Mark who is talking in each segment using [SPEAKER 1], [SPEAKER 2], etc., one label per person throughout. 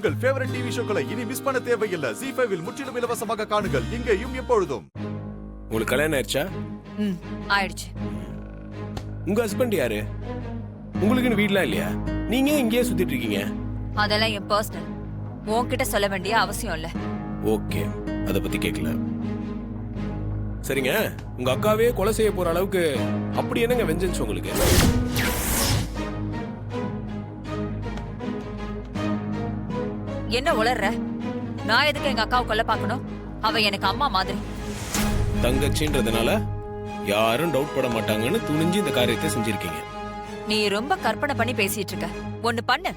[SPEAKER 1] உங்கள் favourite TV ஷோக்களை இனி miss பண்ண தேவையில்லை. ZEE5 இல் முற்றிலும் இலவசமாக காணுங்கள். இங்கேயும் எப்பொழுதும்.
[SPEAKER 2] உங்களுக்கு கல்யாணம் ஆயிடுச்சா?
[SPEAKER 3] ஆயிடுச்சு.
[SPEAKER 2] உங்க ஹஸ்பண்ட் யாரு? உங்களுக்குன்னு வீட்லாம் இல்லையா? நீங்க இங்கேயே சுத்திட்டு இருக்கீங்க.
[SPEAKER 3] அதெல்லாம் என் பர்சனல். உன்கிட்ட சொல்ல வேண்டிய அவசியம் இல்ல.
[SPEAKER 2] ஓகே, அத பத்தி கேட்கல. சரிங்க, உங்க அக்காவே கொலை செய்ய போற அளவுக்கு அப்படி என்னங்க வெஞ்சன்ஸ் உங்களுக்கு?
[SPEAKER 3] என்ன உளர்ற? நான் எதுக்கு எங்க அக்காவை கொல்ல பார்க்கணும்? அவ எனக்கு அம்மா மாதிரி.
[SPEAKER 2] தங்கச்சின்றதுனால யாரும் டவுட் பட மாட்டாங்கன்னு துணிஞ்சு இந்த காரியத்தை செஞ்சிருக்கீங்க.
[SPEAKER 3] நீ ரொம்ப கற்பனை பண்ணி பேசிட்டு இருக்க. ஒண்ணு பண்ணு,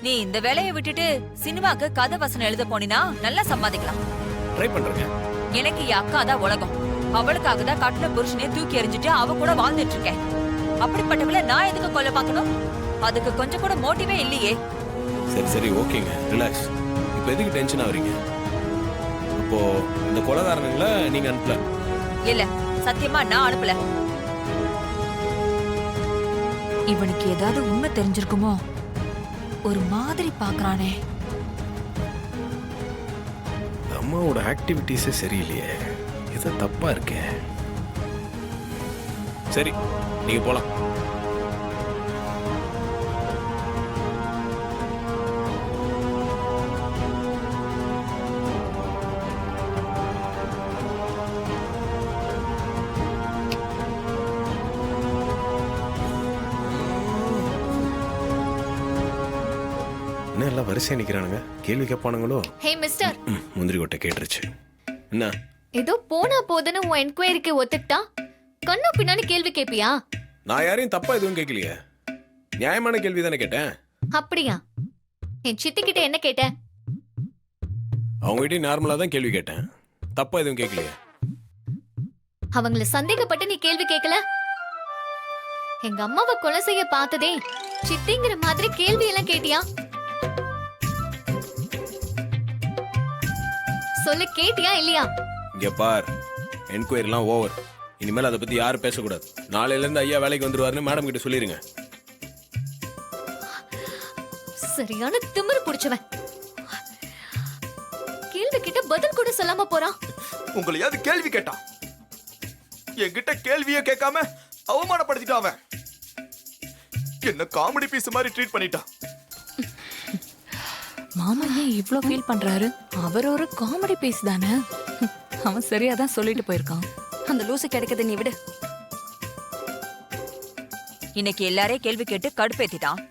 [SPEAKER 3] நீ இந்த வேலையை விட்டுட்டு சினிமாக்கு கதை வசனம் எழுத போனினா நல்லா சம்பாதிக்கலாம்.
[SPEAKER 2] ட்ரை பண்றேங்க.
[SPEAKER 3] எனக்கு என் அக்கா தான் உலகம். அவளுக்காக தான் கட்டின புருஷனே தூக்கி எறிஞ்சிட்டு அவ கூட வாழ்ந்துட்டு இருக்கேன். அப்படிப்பட்டவளை நான் எதுக்கு கொல்ல பார்க்கணும்? அதுக்கு கொஞ்சம் கூட மோட்டிவே இல்லையே.
[SPEAKER 2] சரி சரி, ஓகேங்க, ரிலாக்ஸ். இப்போ எதுக்கு டென்ஷன் ஆவறீங்க? அப்போ இந்த கொலைகாரனுங்கள நீங்க அனுப்பல?
[SPEAKER 3] இல்ல, சத்தியமா நான் அனுப்பல. இவனுக்கு ஏதாவது உண்மை தெரிஞ்சிருக்குமோ? ஒரு மாதிரி பாக்குறானே.
[SPEAKER 2] அம்மாவோட ஆக்டிவிட்டிஸே சரியில்லையே, இது தப்பா இருக்கே. சரி, நீங்க போலாம். எல்லாம் வரிசையா நிக்கிறானுங்க, கேள்வி கேட்பானுங்களோ?
[SPEAKER 4] ஹே மிஸ்டர்,
[SPEAKER 2] முந்திரி கொட்டை கேட்டுருச்சு. என்ன
[SPEAKER 4] ஏதோ போனா போதுன்னு உன் என்கொயரிக்கு ஒத்துக்கிட்டா கண்ணு பின்னாடி கேள்வி கேப்பியா?
[SPEAKER 2] நான் யாரையும் தப்பா எதுவும் கேட்கலையே, நியாயமான கேள்வி தானே கேட்டேன்.
[SPEAKER 4] அப்படியா? என் சித்தி கிட்ட என்ன கேட்ட?
[SPEAKER 2] அவங்ககிட்ட நார்மலா தான் கேள்வி கேட்டேன், தப்பா எதுவும் கேட்கலையே.
[SPEAKER 4] அவங்கள சந்தேகப்பட்டு நீ கேள்வி கேட்கல? எங்க அம்மாவை கொலை செய்ய பார்த்ததே சித்திங்கிற மாதிரி கேள்வி எல்லாம் கேட்டியா? சொல்லு, கேட்டியா இல்லையா?
[SPEAKER 2] இங்க பார், என்கொயரிலாம் ஓவர். இனிமேல் அதை பத்தி யாரும் பேசக்கூடாது. நாளையில இருந்து ஐயா வேலைக்கு வந்துருவாருன்னு மேடம் கிட்ட சொல்லிருங்க.
[SPEAKER 4] சரியான திமிரு புடிச்சவன். கேள்வி கிட்ட பதில் கூட சொல்லாம போறான்.
[SPEAKER 1] உங்களையாவது கேள்வி கேட்டான், என்கிட்ட கேள்வியே கேட்காம அவமானப்படுத்திட்டான். அவன் என்ன காமெடி பீஸ் மாதிரி ட்ரீட் பண்ணிட்டான்.
[SPEAKER 5] மாமா ஏன் இவ்ளோ ஃபீல் பண்றாரு? அவர் ஒரு காமெடி பீஸ் தானே. அவன் சரியா தான் சொல்லிட்டு போயிருக்கான். அந்த லூசு கிடைக்கத நீ விடு.
[SPEAKER 3] இன்னைக்கு எல்லாரையும் கேள்வி கேட்டு கடுப்பேத்திட்டான்.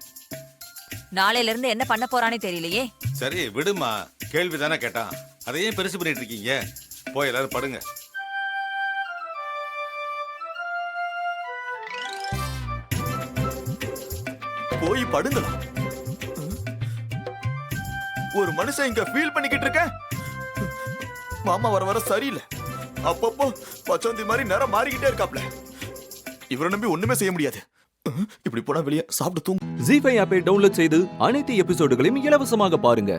[SPEAKER 3] நாளையில இருந்து என்ன பண்ண போறானே தெரியலையே.
[SPEAKER 6] சரி விடுமா, கேள்வி தானே கேட்டான், அதையும் பெருசு பண்ணிட்டு இருக்கீங்க. போய் எல்லாரும் படுங்க.
[SPEAKER 1] போய் படுங்களா? ஒரு மனுஷன் இங்க ஃபீல் பண்ணிக்கிட்டு இருக்க. மாமா வர வர சரியில்லை. அப்பப்போ பச்சந்தி மாதிரி நேரம் மாறிக்கிட்டே இருக்காப்ல. இவரை நம்பி ஒண்ணுமே செய்ய முடியாது. இப்படி போனா வெளியே சாப்பிட்டு தூங்கு.
[SPEAKER 7] ZEE5 ஆப்பை டவுன்லோட் செய்து அனைத்து எபிசோடுகளையும் இலவசமாக பாருங்க.